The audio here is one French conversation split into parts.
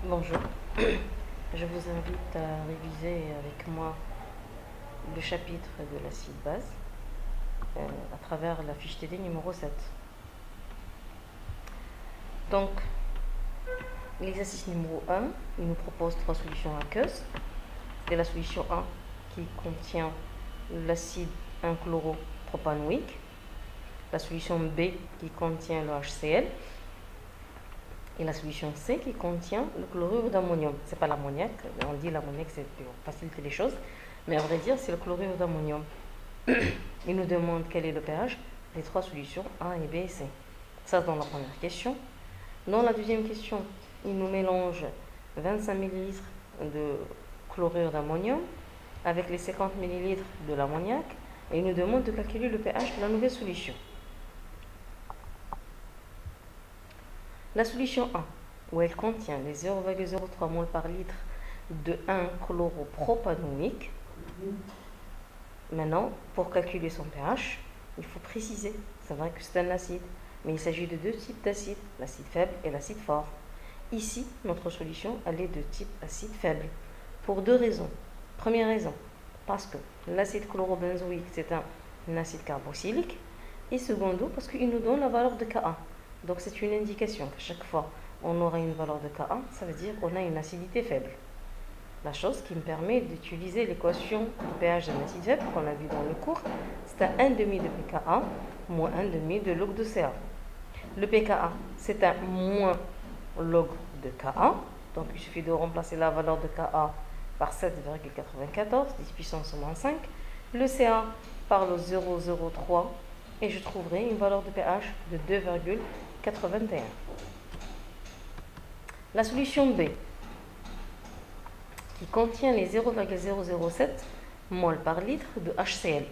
Bonjour, je vous invite à réviser avec moi le chapitre de l'acide base à travers la fiche TD numéro 7. Donc, l'exercice numéro 1, il nous propose trois solutions aqueuses. C'est la solution 1 qui contient l'acide 1-chloropropanoïque, la solution B qui contient le HCl, et la solution C qui contient le chlorure d'ammonium. C'est pas l'ammoniac, on dit l'ammoniac c'est pour faciliter les choses, mais à vrai dire c'est le chlorure d'ammonium. Il nous demande quel est le pH des trois solutions A et B et C. Ça dans la première question. Dans la deuxième question, il nous mélange 25 ml de chlorure d'ammonium avec les 50 ml de l'ammoniac et il nous demande de calculer le pH de la nouvelle solution. La solution 1, où elle contient les 0,03 mol par litre de 1-chloropropanoïque. Maintenant, pour calculer son pH, il faut préciser, c'est vrai que c'est un acide, mais il s'agit de deux types d'acide, l'acide faible et l'acide fort. Ici, notre solution, elle est de type acide faible, pour deux raisons. Première raison, parce que l'acide chlorobenzoïque, c'est un acide carboxylique, et secondo, parce qu'il nous donne la valeur de Ka. Donc c'est une indication qu'à chaque fois on aura une valeur de Ka, ça veut dire qu'on a une acidité faible. La chose qui me permet d'utiliser l'équation du pH d'un acide faible qu'on a vu dans le cours, c'est un 1,5 de pKa moins 1,5 de log de Ca. Le pKa, c'est un moins log de Ka, donc il suffit de remplacer la valeur de Ka par 7,94, 10 puissance moins 5, le Ca par le 0,03 et je trouverai une valeur de pH de 2,81. La solution B, qui contient les 0,007 mol par litre de HCl.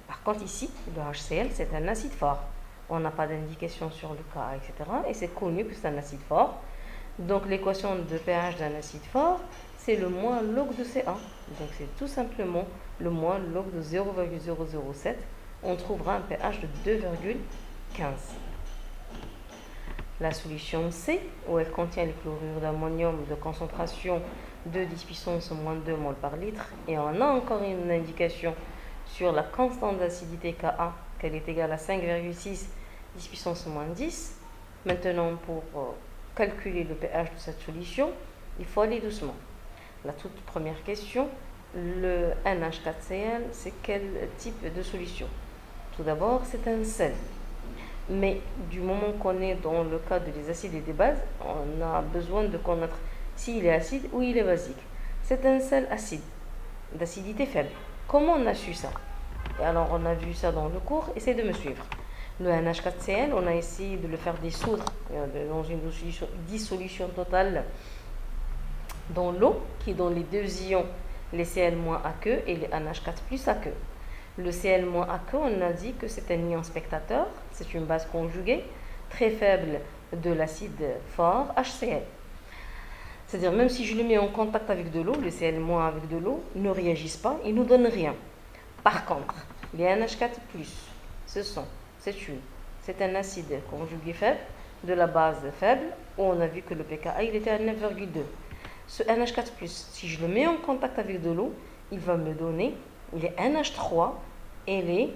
Par contre ici, le HCl c'est un acide fort. On n'a pas d'indication sur le Ka, etc. Et c'est connu que c'est un acide fort. Donc l'équation de pH d'un acide fort, c'est le moins log de Ca. Donc c'est tout simplement le moins log de 0,007. On trouvera un pH de 2,15. La solution C, où elle contient le chlorure d'ammonium de concentration de 10 puissance moins 2 mol par litre, et on a encore une indication sur la constante d'acidité Ka, qu'elle est égale à 5,6 10 puissance moins 10. Maintenant, pour calculer le pH de cette solution, il faut aller doucement. La toute première question, le NH4Cl, c'est quel type de solution? Tout d'abord, c'est un sel. Mais du moment qu'on est dans le cadre des acides et des bases, on a besoin de connaître s'il est acide ou il est basique. C'est un sel acide, d'acidité faible. Comment on a su ça? Et alors on a vu ça dans le cours, essayez de me suivre. Le NH4Cl, on a essayé de le faire dissoudre dans une dissolution totale dans l'eau, qui donne les deux ions, les Cl-aqueux et les NH4 plus aqueux. Le Cl-aqueux, on a dit que c'est un ion spectateur, c'est une base conjuguée très faible de l'acide fort HCl. C'est-à-dire, même si je le mets en contact avec de l'eau, le Cl- avec de l'eau, ne réagissent pas, ils ne nous donnent rien. Par contre, les NH4+, c'est un acide conjugué faible de la base faible, où on a vu que le pKa il était à 9,2. Ce NH4+, si je le mets en contact avec de l'eau, il va me donner les NH3 et les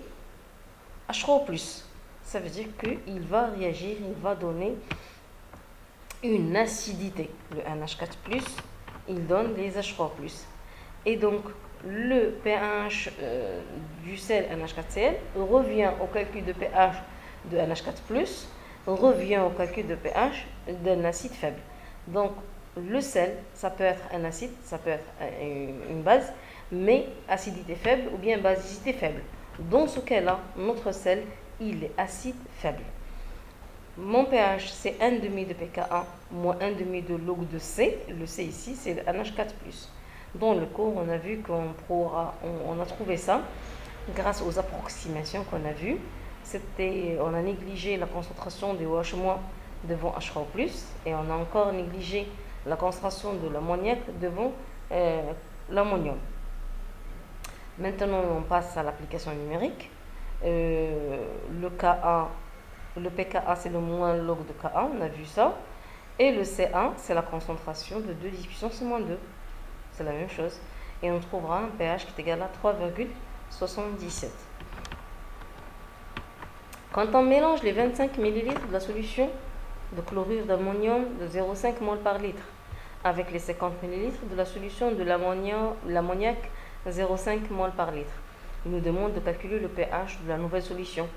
H3+. Ça veut dire qu'il va réagir, il va donner une acidité. Le NH4+, il donne les H3+. Et donc, le pH du sel NH4Cl revient au calcul de pH de NH4+, revient au calcul de pH d'un acide faible. Donc, le sel, ça peut être un acide, ça peut être une base, mais acidité faible ou bien basicité faible. Dans ce cas-là, notre sel, il est acide faible. Mon pH, c'est 1,5 de pKa moins 1,5 de log de C. Le C ici, c'est le NH4+. Dans le cours, on a vu on a trouvé ça grâce aux approximations qu'on a vues. On a négligé la concentration de OH- devant H3+, et on a encore négligé la concentration de l'ammoniac devant l'ammonium. Maintenant, on passe à l'application numérique. Le pKa, c'est le moins log de Ka, on a vu ça. Et le Ca, c'est la concentration de 2 10 puissance moins 2. C'est la même chose. Et on trouvera un pH qui est égal à 3,77. Quand on mélange les 25 ml de la solution de chlorure d'ammonium de 0,5 mol par litre avec les 50 ml de la solution de l'ammoniac 0,5 mol par litre, il nous demande de calculer le pH de la nouvelle solution.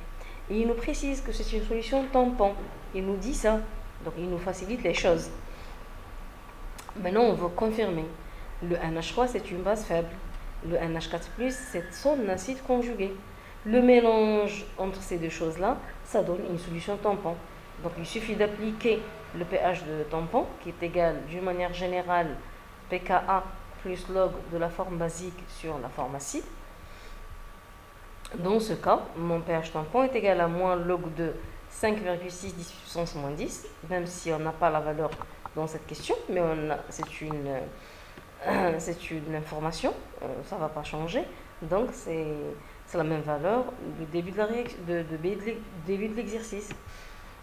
Et il nous précise que c'est une solution tampon. Il nous dit ça. Donc il nous facilite les choses. Maintenant, on veut confirmer. Le NH3, c'est une base faible. Le NH4+, c'est son acide conjugué. Le mélange entre ces deux choses-là, ça donne une solution tampon. Donc il suffit d'appliquer le pH de tampon, qui est égal d'une manière générale pKa plus log de la forme basique sur la forme acide. Dans ce cas, mon pH tampon est égal à moins log de 5,6 10 puissance moins 10, même si on n'a pas la valeur dans cette question, mais c'est une information, ça ne va pas changer. Donc c'est la même valeur du début de l'exercice.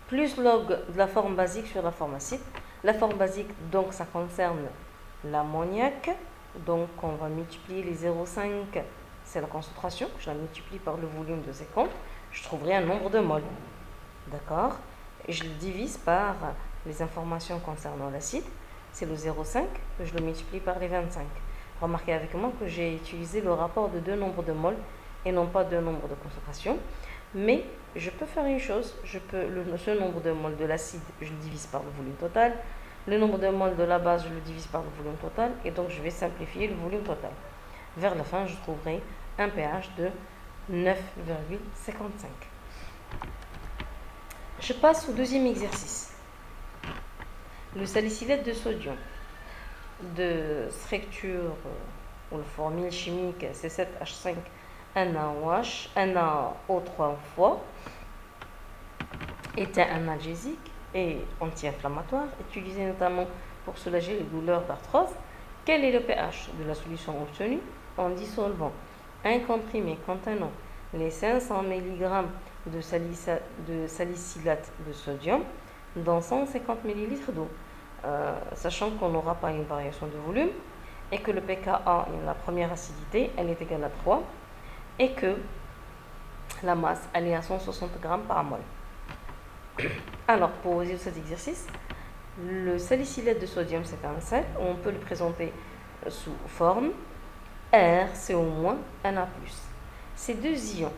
Plus log de la forme basique sur la forme acide. La forme basique, donc ça concerne l'ammoniac. Donc on va multiplier les 0,5, c'est la concentration. Je la multiplie par le volume de 50. Je trouverai un nombre de moles. D'accord? Et je le divise par les informations concernant l'acide. C'est le 0,5 que je le multiplie par les 25. Remarquez avec moi que j'ai utilisé le rapport de deux nombres de moles et non pas deux nombres de concentration. Mais je peux faire une chose, ce nombre de moles de l'acide, je le divise par le volume total. Le nombre de moles de la base, je le divise par le volume total. Et donc, je vais simplifier le volume total. Vers la fin, je trouverai un pH de 9,55. Je passe au deuxième exercice. Le salicylate de sodium de structure ou la formule chimique C7H5NaOH, NaO3 fois, est un analgésique et anti-inflammatoire, utilisé notamment pour soulager les douleurs d'arthrose. Quel est le pH de la solution obtenue en dissolvant un comprimé contenant les 500 mg de salicylate de sodium dans 150 ml d'eau, sachant qu'on n'aura pas une variation de volume et que le pKa, la première acidité, elle est égale à 3 et que la masse, elle est à 160 g par mol. Alors, pour résoudre cet exercice, le salicylate de sodium, c'est un sel. On peut le présenter sous forme RCO- Na+. Ces deux ions,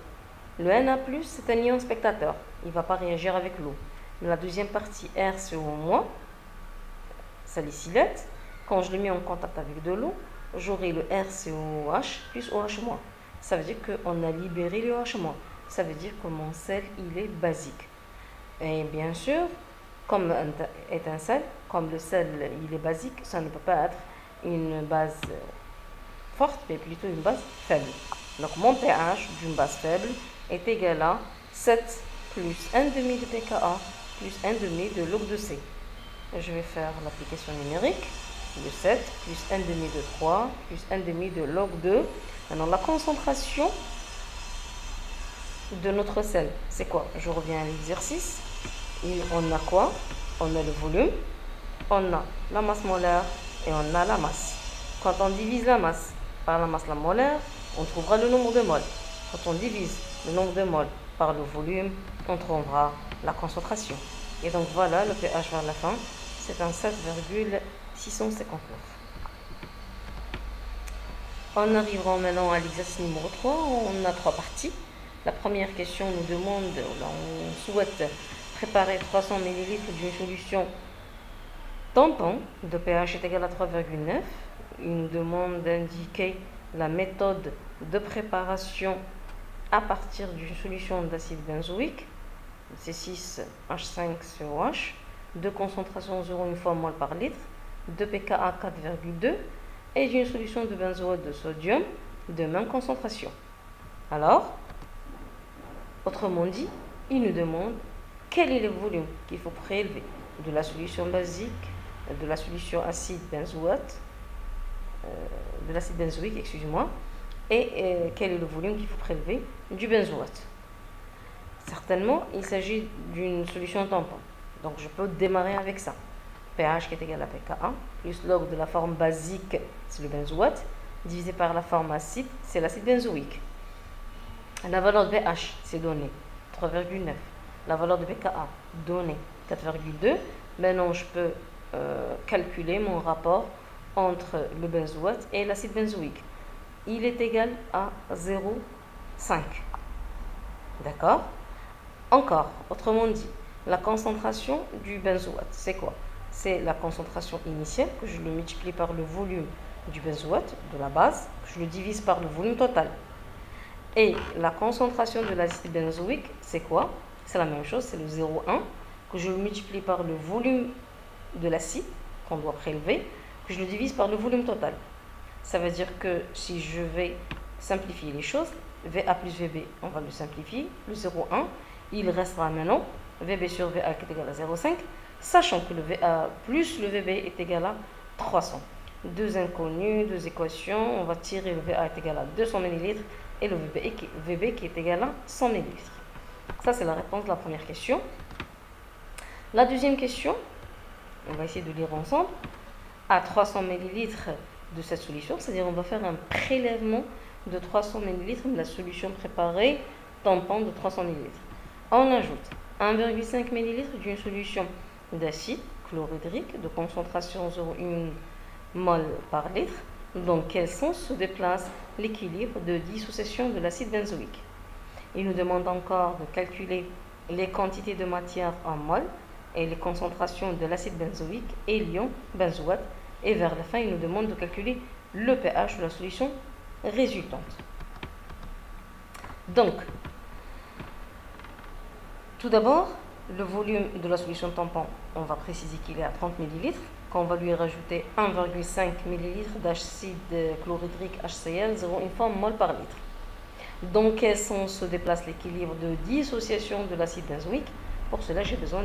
le Na+, c'est un ion spectateur. Il ne va pas réagir avec l'eau. Mais la deuxième partie, RCO-, salicylate, quand je le mets en contact avec de l'eau, j'aurai le RCOH plus OH-. Ça veut dire qu'on a libéré le OH-. Ça veut dire que mon sel, il est basique. Et bien sûr, comme est un sel, comme le sel, il est basique, ça ne peut pas être une base forte, mais plutôt une base faible. Donc mon pH d'une base faible est égal à 7 plus 1,5 de pKa plus 1,5 de log de C. Je vais faire l'application numérique. Le 7 plus 1,5 de 3 plus 1,5 de log 2. Maintenant, la concentration de notre sel, c'est quoi? Je reviens à l'exercice. On a quoi? On a le volume, on a la masse molaire et on a la masse. Quand on divise la masse par la masse molaire, on trouvera le nombre de moles. Quand on divise le nombre de moles par le volume, on trouvera la concentration. Et donc voilà, le pH vers la fin, c'est un 7,659. On arrivera maintenant à l'exercice numéro 3. On a 3 parties. La première question nous demande, on souhaite préparer 300 ml d'une solution tampon de pH est égal à 3,9. Il nous demande d'indiquer la méthode de préparation à partir d'une solution d'acide benzoïque, C6H5COH, de concentration 0,1 fois mol par litre, de pKa 4,2 et d'une solution de benzoate de sodium de même concentration. Alors, autrement dit, il nous demande quel est le volume qu'il faut prélever de la solution basique, de la solution acide benzoate, de l'acide benzoïque, excusez-moi, et quel est le volume qu'il faut prélever du benzoate. Certainement, il s'agit d'une solution tampon. Donc, je peux démarrer avec ça. pH qui est égal à pKa, plus log de la forme basique, c'est le benzoate, divisé par la forme acide, c'est l'acide benzoïque. La valeur de pH, c'est donné 3,9. La valeur de pKa, donnée 4,2. Maintenant, je peux calculer mon rapport entre le benzoate et l'acide benzoïque. Il est égal à 0,5. D'accord? Encore, autrement dit, la concentration du benzoate, c'est quoi? C'est la concentration initiale, que je le multiplie par le volume du benzoate, de la base, que je le divise par le volume total. Et la concentration de l'acide benzoïque, c'est quoi? C'est la même chose, c'est le 0,1, que je le multiplie par le volume de l'acide qu'on doit prélever, que je le divise par le volume total. Ça veut dire que si je vais simplifier les choses, VA plus VB, on va le simplifier, le 0,1, il restera maintenant VB sur VA qui est égal à 0,5, sachant que le VA plus le VB est égal à 300. Deux inconnus, deux équations, on va tirer le VA est égal à 200 ml et le VB qui est égal à 100 ml. Ça, c'est la réponse de la première question. La deuxième question, on va essayer de lire ensemble. À 300 ml de cette solution, c'est-à-dire on va faire un prélèvement de 300 ml de la solution préparée tampon de 300 ml. On ajoute 1,5 ml d'une solution d'acide chlorhydrique de concentration 0,1 mol par litre. Dans quel sens se déplace l'équilibre de dissociation de l'acide benzoïque? Il nous demande encore de calculer les quantités de matière en mol et les concentrations de l'acide benzoïque et l'ion benzoate. Et vers la fin, il nous demande de calculer le pH de la solution résultante. Donc, tout d'abord, le volume de la solution tampon, on va préciser qu'il est à 30 ml, qu'on va lui rajouter 1,5 ml d'acide chlorhydrique HCl 0,1 forme mol par litre. Dans quel sens se déplace l'équilibre de dissociation de l'acide benzoïque? Pour cela, j'ai besoin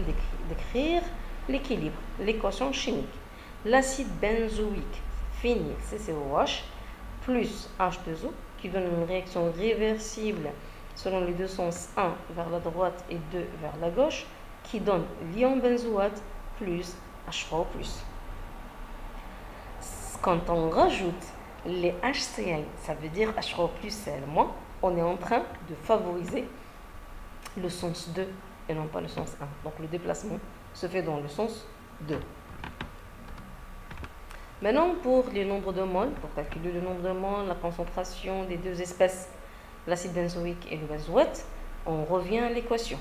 d'écrire l'équilibre, l'équation chimique. L'acide benzoïque finit CCOH plus H2O qui donne une réaction réversible selon les deux sens, 1 vers la droite et 2 vers la gauche, qui donne l'ion benzoate plus H3O+. Quand on rajoute les HCl, ça veut dire H3O+, Cl-, on est en train de favoriser le sens 2 et non pas le sens 1. Donc le déplacement se fait dans le sens 2. Maintenant, pour les nombres de moles, pour calculer le nombre de moles, la concentration des deux espèces, l'acide benzoïque et le benzoate, on revient à l'équation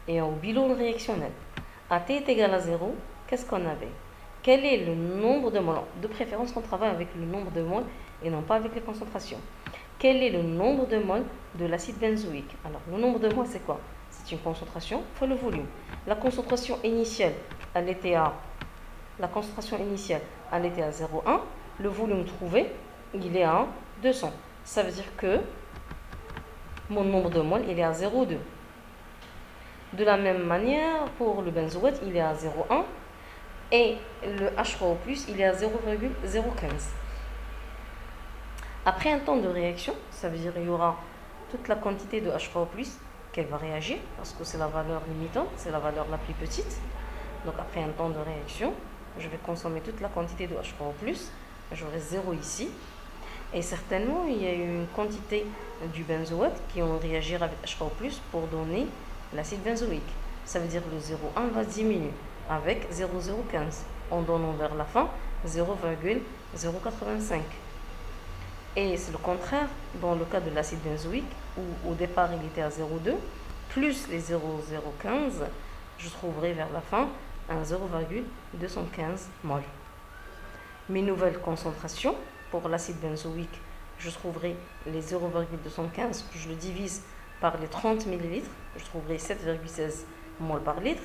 et au bilan réactionnel. AT est égal à 0, qu'est-ce qu'on avait? Quel est le nombre de moles? De préférence, on travaille avec le nombre de moles et non pas avec les concentrations. Quel est le nombre de moles de l'acide benzoïque? Alors, le nombre de moles, c'est quoi? C'est une concentration fois le volume. La concentration initiale, elle était à La concentration initiale, elle était à 0,1. Le volume trouvé, il est à 200. Ça veut dire que mon nombre de moles, il est à 0,2. De la même manière, pour le benzoate, il est à 0,1. Et le H3O+, il est à 0,015. Après un temps de réaction, ça veut dire qu'il y aura toute la quantité de H3O+, qu'elle va réagir, parce que c'est la valeur limitante, c'est la valeur la plus petite. Donc après un temps de réaction, je vais consommer toute la quantité de H3O+, j'aurai 0 ici. Et certainement, il y a une quantité du benzoate qui ont réagi avec H3O+, pour donner l'acide benzoïque. Ça veut dire que le 0,1 va diminuer avec 0,015, en donnant vers la fin 0,085. Et c'est le contraire dans le cas de l'acide benzoïque, où au départ il était à 0,2, plus les 0,015, je trouverai vers la fin un 0,215 mol. Mes nouvelles concentrations, pour l'acide benzoïque, je trouverai les 0,215, je le divise par les 30 ml, je trouverai 7,16 mol par litre.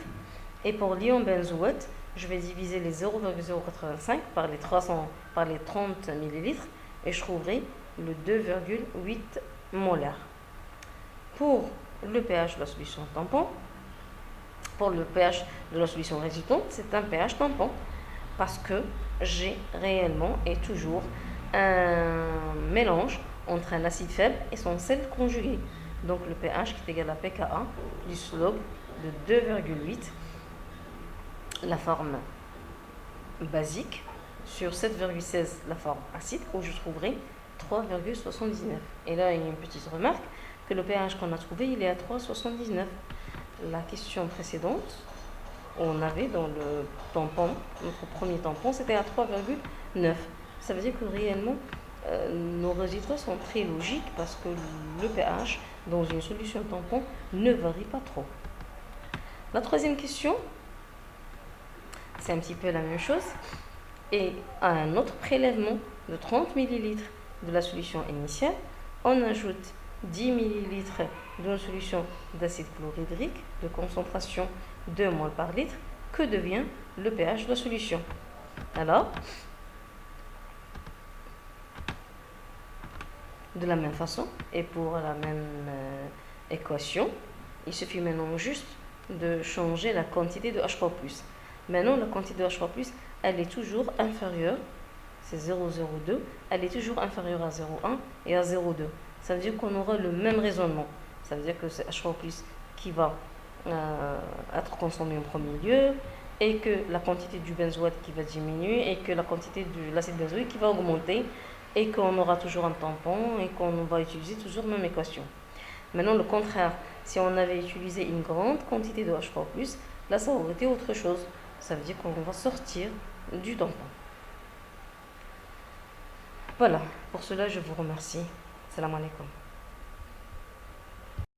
Et pour l'ion benzoate, je vais diviser les 0,085 par les 30 ml et je trouverai le 2,8 molaire. Pour le pH de la solution tampon, pour le pH de la solution résultante, c'est un pH tampon parce que j'ai réellement et toujours un mélange entre un acide faible et son sel conjugué. Donc le pH qui est égal à pKa plus log de 2,8, la forme basique sur 7,16 la forme acide où je trouverai 3,79. Et là, il y a une petite remarque que le pH qu'on a trouvé, il est à 3,79. La question précédente, on avait dans le tampon, notre premier tampon, c'était à 3,9. Ça veut dire que réellement, nos résultats sont très logiques parce que le pH dans une solution tampon ne varie pas trop. La troisième question, c'est un petit peu la même chose. Et à un autre prélèvement de 30 ml de la solution initiale, on ajoute 10 ml d'une solution d'acide chlorhydrique de concentration 2 mol par litre. Que devient le pH de la solution? Alors, de la même façon et pour la même équation, il suffit maintenant juste de changer la quantité de H3+. Maintenant, la quantité de H3+, elle est toujours inférieure, c'est 0,02, elle est toujours inférieure à 0,1 et à 0,2. Ça veut dire qu'on aura le même raisonnement. Ça veut dire que c'est H3+ qui va être consommé en premier lieu, et que la quantité du benzoate qui va diminuer, et que la quantité de l'acide benzoïque qui va augmenter, et qu'on aura toujours un tampon, et qu'on va utiliser toujours la même équation. Maintenant, le contraire, si on avait utilisé une grande quantité de H3+, là, ça aurait été autre chose. Ça veut dire qu'on va sortir du tampon. Voilà, pour cela, je vous remercie. Salam alaikum.